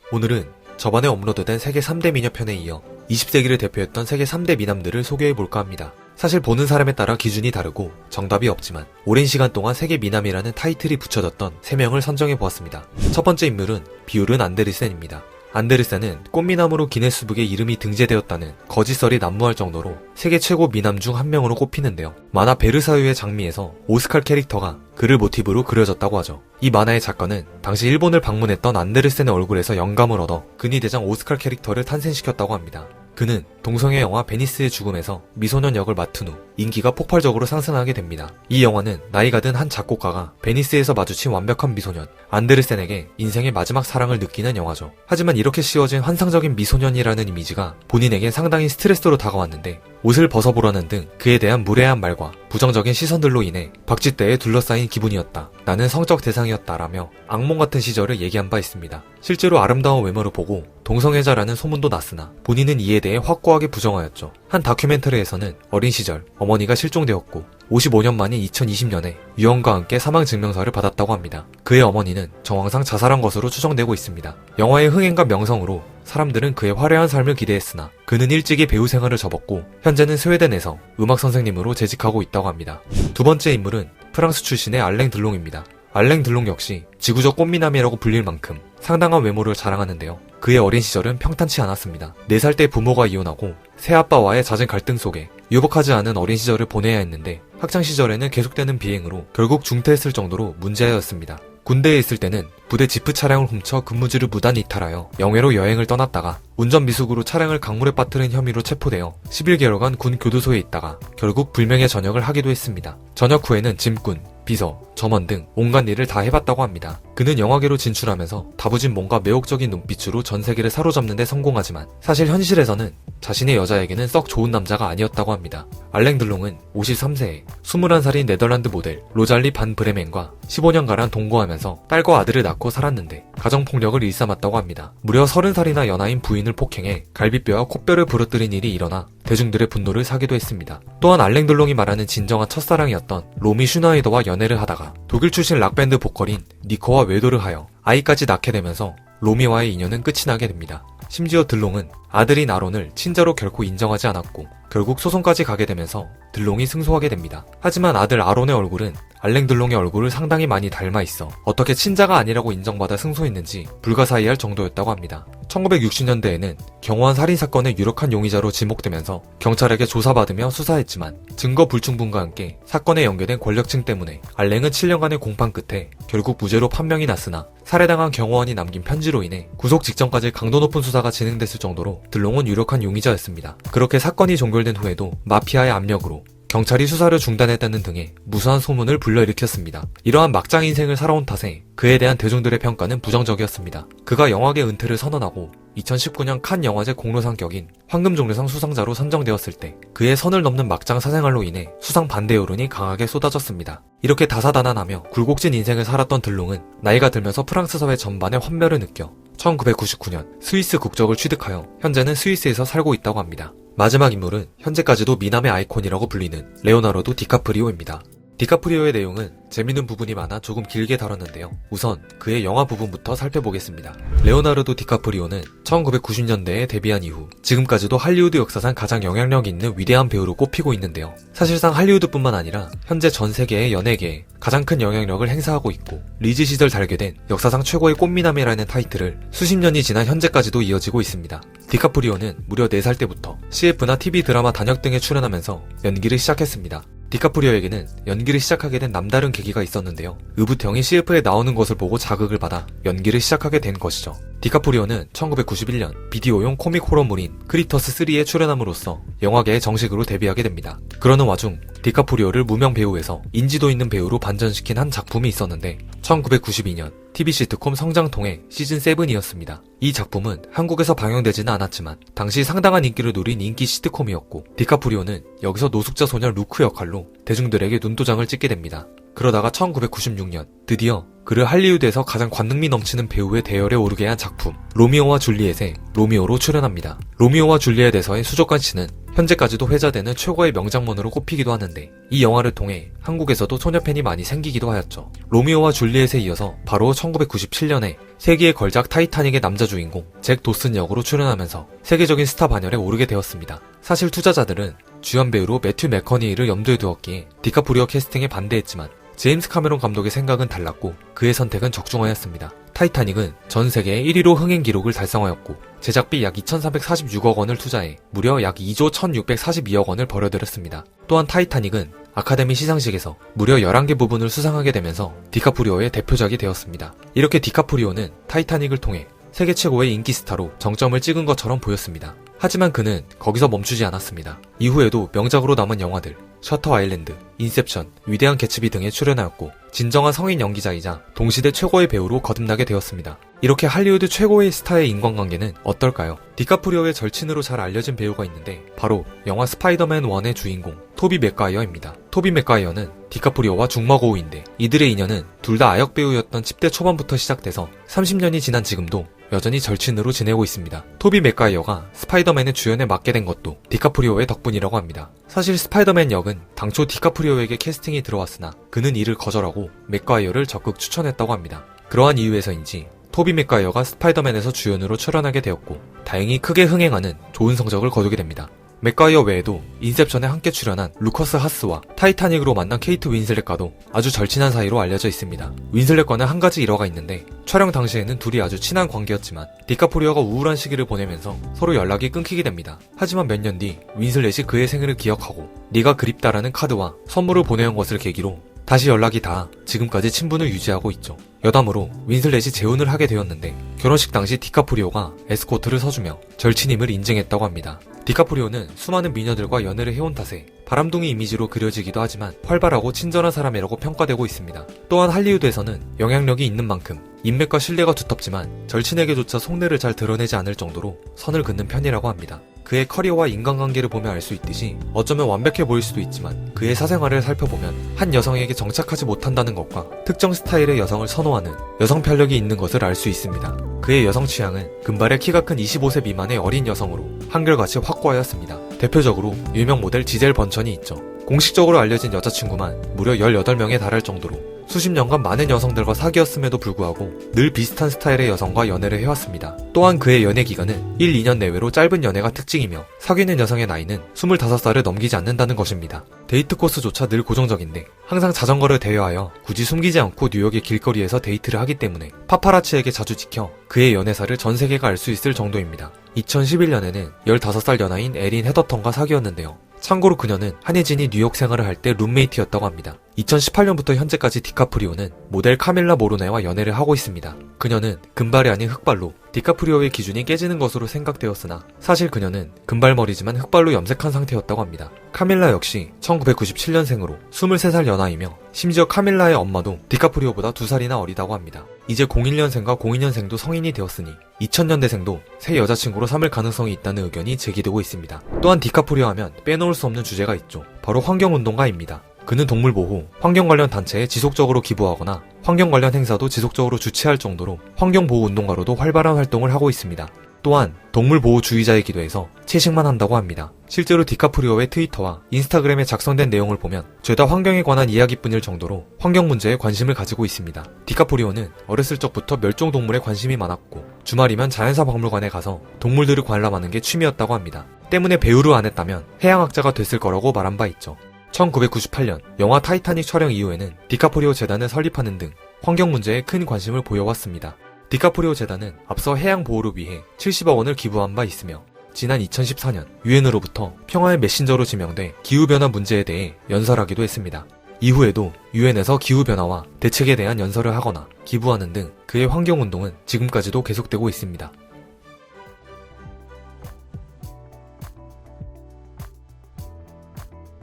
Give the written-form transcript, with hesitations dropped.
오늘은 저번에 업로드된 세계 3대 미녀편에 이어 20세기를 대표했던 세계 3대 미남들을 소개해볼까 합니다. 사실 보는 사람에 따라 기준이 다르고 정답이 없지만 오랜 시간 동안 세계 미남이라는 타이틀이 붙여졌던 3명을 선정해보았습니다. 첫 번째 인물은 비율은 안데르센입니다. 안데르센은 꽃미남으로 기네스북에 이름이 등재되었다는 거짓설이 난무할 정도로 세계 최고 미남 중 한 명으로 꼽히는데요. 만화 베르사유의 장미에서 오스칼 캐릭터가 그를 모티브로 그려졌다고 하죠. 이 만화의 작가는 당시 일본을 방문했던 안데르센의 얼굴에서 영감을 얻어 근위대장 오스칼 캐릭터를 탄생시켰다고 합니다. 그는 동성애 영화 베니스의 죽음에서 미소년 역을 맡은 후 인기가 폭발적으로 상승하게 됩니다. 이 영화는 나이가 든 한 작곡가가 베니스에서 마주친 완벽한 미소년 안데르센에게 인생의 마지막 사랑을 느끼는 영화죠. 하지만 이렇게 씌워진 환상적인 미소년이라는 이미지가 본인에겐 상당히 스트레스로 다가왔는데 옷을 벗어보라는 등 그에 대한 무례한 말과 부정적인 시선들로 인해 박쥐떼에 둘러싸인 기분이었다. 나는 성적 대상이었다라며 악몽 같은 시절을 얘기한 바 있습니다. 실제로 아름다운 외모를 보고 동성애자라는 소문도 났으나 본인은 이에 대해 확고하게 부정하였죠. 한 다큐멘터리에서는 어린 시절 어머니가 실종되었고 55년 만인 2020년에 유언과 함께 사망증명서를 받았다고 합니다. 그의 어머니는 정황상 자살한 것으로 추정되고 있습니다. 영화의 흥행과 명성으로 사람들은 그의 화려한 삶을 기대했으나 그는 일찍이 배우 생활을 접었고 현재는 스웨덴에서 음악 선생님으로 재직하고 있다고 합니다. 두 번째 인물은 프랑스 출신의 알랭 들롱입니다. 알랭 들롱 역시 지구적 꽃미남이라고 불릴 만큼 상당한 외모를 자랑하는데요. 그의 어린 시절은 평탄치 않았습니다. 4살 때 부모가 이혼하고 새아빠와의 잦은 갈등 속에 유복하지 않은 어린 시절을 보내야 했는데 학창시절에는 계속되는 비행으로 결국 중퇴했을 정도로 문제였습니다. 군대에 있을 때는 부대 지프 차량을 훔쳐 근무지를 무단 이탈하여 영해로 여행을 떠났다가 운전 미숙으로 차량을 강물에 빠뜨린 혐의로 체포되어 11개월간 군 교도소에 있다가 결국 불명예 전역을 하기도 했습니다. 전역 후에는 짐꾼, 비서, 점원 등 온갖 일을 다 해봤다고 합니다. 그는 영화계로 진출하면서 다부진 몸과 매혹적인 눈빛으로 전 세계를 사로잡는 데 성공하지만 사실 현실에서는 자신의 여자에게는 썩 좋은 남자가 아니었다고 합니다. 알랭 들롱은 53세에 21살인 네덜란드 모델 로잘리 반 브레멘과 15년가량 동거하면서 딸과 아들을 낳고 살았는데 가정폭력을 일삼았다고 합니다. 무려 30살이나 연하인 부인을 폭행해 갈비뼈와 콧뼈를 부러뜨린 일이 일어나 대중들의 분노를 사기도 했습니다. 또한 알랭 들롱이 말하는 진정한 첫사랑이었던 로미 슈나이더와 연애를 하다가 독일 출신 락밴드 보컬인 니코와 외도를 하여 아이까지 낳게 되면서 로미와의 인연은 끝이 나게 됩니다. 심지어 들롱은 아들인 아론을 친자로 결코 인정하지 않았고 결국 소송까지 가게 되면서 들롱이 승소하게 됩니다. 하지만 아들 아론의 얼굴은 알랭 들롱의 얼굴을 상당히 많이 닮아 있어 어떻게 친자가 아니라고 인정받아 승소했는지 불가사의할 정도였다고 합니다. 1960년대에는 경호원 살인사건의 유력한 용의자로 지목되면서 경찰에게 조사받으며 수사했지만 증거 불충분과 함께 사건에 연계된 권력층 때문에 알랭은 7년간의 공판 끝에 결국 무죄로 판명이 났으나 살해당한 경호원이 남긴 편지로 인해 구속 직전까지 강도 높은 수사가 진행됐을 정도로 들롱은 유력한 용의자였습니다. 그렇게 사건이 종결된 후에도 마피아의 압력으로 경찰이 수사를 중단했다는 등의 무수한 소문을 불러일으켰습니다. 이러한 막장 인생을 살아온 탓에 그에 대한 대중들의 평가는 부정적이었습니다. 그가 영화계 은퇴를 선언하고 2019년 칸 영화제 공로상 격인 황금종려상 수상자로 선정되었을 때 그의 선을 넘는 막장 사생활로 인해 수상 반대 여론이 강하게 쏟아졌습니다. 이렇게 다사다난하며 굴곡진 인생을 살았던 들롱은 나이가 들면서 프랑스 사회 전반에 환멸을 느껴 1999년 스위스 국적을 취득하여 현재는 스위스에서 살고 있다고 합니다. 마지막 인물은 현재까지도 미남의 아이콘이라고 불리는 레오나르도 디카프리오입니다. 디카프리오의 내용은 재밌는 부분이 많아 조금 길게 다뤘는데요. 우선 그의 영화 부분부터 살펴보겠습니다. 레오나르도 디카프리오는 1990년대에 데뷔한 이후 지금까지도 할리우드 역사상 가장 영향력 있는 위대한 배우로 꼽히고 있는데요. 사실상 할리우드뿐만 아니라 현재 전 세계의 연예계에 가장 큰 영향력을 행사하고 있고 리즈 시절 달게 된 역사상 최고의 꽃미남이라는 타이틀을 수십 년이 지난 현재까지도 이어지고 있습니다. 디카프리오는 무려 4살 때부터 CF나 TV 드라마 단역 등에 출연하면서 연기를 시작했습니다. 디카프리오에게는 연기를 시작하게 된 남다른 계기가 있었는데요. 의붓형이 CF에 나오는 것을 보고 자극을 받아 연기를 시작하게 된 것이죠. 디카프리오는 1991년 비디오용 코믹 호러물인 크리터스 3에 출연함으로써 영화계에 정식으로 데뷔하게 됩니다. 그러는 와중 디카프리오를 무명 배우에서 인지도 있는 배우로 반전시킨 한 작품이 있었는데 1992년 TV 시트콤 성장통의 시즌7이었습니다. 이 작품은 한국에서 방영되지는 않았지만 당시 상당한 인기를 누린 인기 시트콤이었고 디카프리오는 여기서 노숙자 소년 루크 역할로 대중들에게 눈도장을 찍게 됩니다. 그러다가 1996년 드디어 그를 할리우드에서 가장 관능미 넘치는 배우의 대열에 오르게 한 작품 로미오와 줄리엣의 로미오로 출연합니다. 로미오와 줄리엣에서의 수족관 씬은 현재까지도 회자되는 최고의 명장면으로 꼽히기도 하는데 이 영화를 통해 한국에서도 소녀팬이 많이 생기기도 하였죠. 로미오와 줄리엣에 이어서 바로 1997년에 세기의 걸작 타이타닉의 남자 주인공 잭 도슨 역으로 출연하면서 세계적인 스타 반열에 오르게 되었습니다. 사실 투자자들은 주연 배우로 매튜 맥커니를 염두에 두었기에 디카프리오 캐스팅에 반대했지만 제임스 카메론 감독의 생각은 달랐고 그의 선택은 적중하였습니다. 타이타닉은 전 세계 1위로 흥행 기록을 달성하였고 제작비 약 2,346억 원을 투자해 무려 약 2조 1,642억 원을 벌어들였습니다. 또한 타이타닉은 아카데미 시상식에서 무려 11개 부분을 수상하게 되면서 디카프리오의 대표작이 되었습니다. 이렇게 디카프리오는 타이타닉을 통해 세계 최고의 인기 스타로 정점을 찍은 것처럼 보였습니다. 하지만 그는 거기서 멈추지 않았습니다. 이후에도 명작으로 남은 영화들 셔터 아일랜드, 인셉션, 위대한 개츠비 등에 출연하였고 진정한 성인 연기자이자 동시대 최고의 배우로 거듭나게 되었습니다. 이렇게 할리우드 최고의 스타의 인간관계는 어떨까요? 디카프리오의 절친으로 잘 알려진 배우가 있는데 바로 영화 스파이더맨 1의 주인공 토비 맥과이어입니다. 토비 맥과이어는 디카프리오와 중마고우인데 이들의 인연은 둘 다 아역 배우였던 10대 초반부터 시작돼서 30년이 지난 지금도 여전히 절친으로 지내고 있습니다. 토비 맥과이어가 스파이더맨의 주연에 맡게 된 것도 디카프리오의 덕분이라고 합니다. 사실 스파이더맨 역은 당초 디카프리오에게 캐스팅이 들어왔으나 그는 이를 거절하고 맥과이어를 적극 추천했다고 합니다. 그러한 이유에서인지 토비 맥과이어가 스파이더맨에서 주연으로 출연하게 되었고 다행히 크게 흥행하는 좋은 성적을 거두게 됩니다. 맥과이어 외에도 인셉션에 함께 출연한 루커스 하스와 타이타닉으로 만난 케이트 윈슬렛과도 아주 절친한 사이로 알려져 있습니다. 윈슬렛과는 한 가지 일화가 있는데 촬영 당시에는 둘이 아주 친한 관계였지만 디카프리오가 우울한 시기를 보내면서 서로 연락이 끊기게 됩니다. 하지만 몇 년 뒤 윈슬렛이 그의 생일을 기억하고 네가 그립다라는 카드와 선물을 보내온 것을 계기로 다시 연락이 닿아 지금까지 친분을 유지하고 있죠. 여담으로 윈슬렛이 재혼을 하게 되었는데 결혼식 당시 디카프리오가 에스코트를 서주며 절친임을 인증했다고 합니다. 디카프리오는 수많은 미녀들과 연애를 해온 탓에 바람둥이 이미지로 그려지기도 하지만 활발하고 친절한 사람이라고 평가되고 있습니다. 또한 할리우드에서는 영향력이 있는 만큼 인맥과 신뢰가 두텁지만 절친에게조차 속내를 잘 드러내지 않을 정도로 선을 긋는 편이라고 합니다. 그의 커리어와 인간관계를 보면 알 수 있듯이 어쩌면 완벽해 보일 수도 있지만 그의 사생활을 살펴보면 한 여성에게 정착하지 못한다는 것과 특정 스타일의 여성을 선호하는 여성 편력이 있는 것을 알 수 있습니다. 그의 여성 취향은 금발의 키가 큰 25세 미만의 어린 여성으로 한결같이 확고하였습니다. 대표적으로 유명 모델 지젤 번천이 있죠. 공식적으로 알려진 여자친구만 무려 18명에 달할 정도로 수십 년간 많은 여성들과 사귀었음에도 불구하고 늘 비슷한 스타일의 여성과 연애를 해왔습니다. 또한 그의 연애 기간은 1, 2년 내외로 짧은 연애가 특징이며 사귀는 여성의 나이는 25살을 넘기지 않는다는 것입니다. 데이트 코스조차 늘 고정적인데 항상 자전거를 대여하여 굳이 숨기지 않고 뉴욕의 길거리에서 데이트를 하기 때문에 파파라치에게 자주 찍혀 그의 연애사를 전 세계가 알 수 있을 정도입니다. 2011년에는 15살 연하인 에린 헤더턴과 사귀었는데요. 참고로 그녀는 한혜진이 뉴욕 생활을 할 때 룸메이트였다고 합니다. 2018년부터 현재까지 디카프리오는 모델 카밀라 모로네와 연애를 하고 있습니다. 그녀는 금발이 아닌 흑발로 디카프리오의 기준이 깨지는 것으로 생각되었으나 사실 그녀는 금발머리지만 흑발로 염색한 상태였다고 합니다. 카밀라 역시 1997년생으로 23살 연하이며 심지어 카밀라의 엄마도 디카프리오보다 2살이나 어리다고 합니다. 이제 01년생과 02년생도 성인이 되었으니 2000년대생도 새 여자친구로 삼을 가능성이 있다는 의견이 제기되고 있습니다. 또한 디카프리오 하면 빼놓을 수 없는 주제가 있죠. 바로 환경운동가입니다. 그는 동물보호, 환경 관련 단체에 지속적으로 기부하거나 환경 관련 행사도 지속적으로 주최할 정도로 환경보호운동가로도 활발한 활동을 하고 있습니다. 또한 동물보호주의자이기도 해서 채식만 한다고 합니다. 실제로 디카프리오의 트위터와 인스타그램에 작성된 내용을 보면 죄다 환경에 관한 이야기뿐일 정도로 환경 문제에 관심을 가지고 있습니다. 디카프리오는 어렸을 적부터 멸종동물에 관심이 많았고 주말이면 자연사 박물관에 가서 동물들을 관람하는 게 취미였다고 합니다. 때문에 배우를 안 했다면 해양학자가 됐을 거라고 말한 바 있죠. 1998년 영화 타이타닉 촬영 이후에는 디카프리오 재단을 설립하는 등 환경 문제에 큰 관심을 보여왔습니다. 디카프리오 재단은 앞서 해양 보호를 위해 70억 원을 기부한 바 있으며 지난 2014년 유엔으로부터 평화의 메신저로 지명돼 기후변화 문제에 대해 연설하기도 했습니다. 이후에도 유엔에서 기후변화와 대책에 대한 연설을 하거나 기부하는 등 그의 환경운동은 지금까지도 계속되고 있습니다.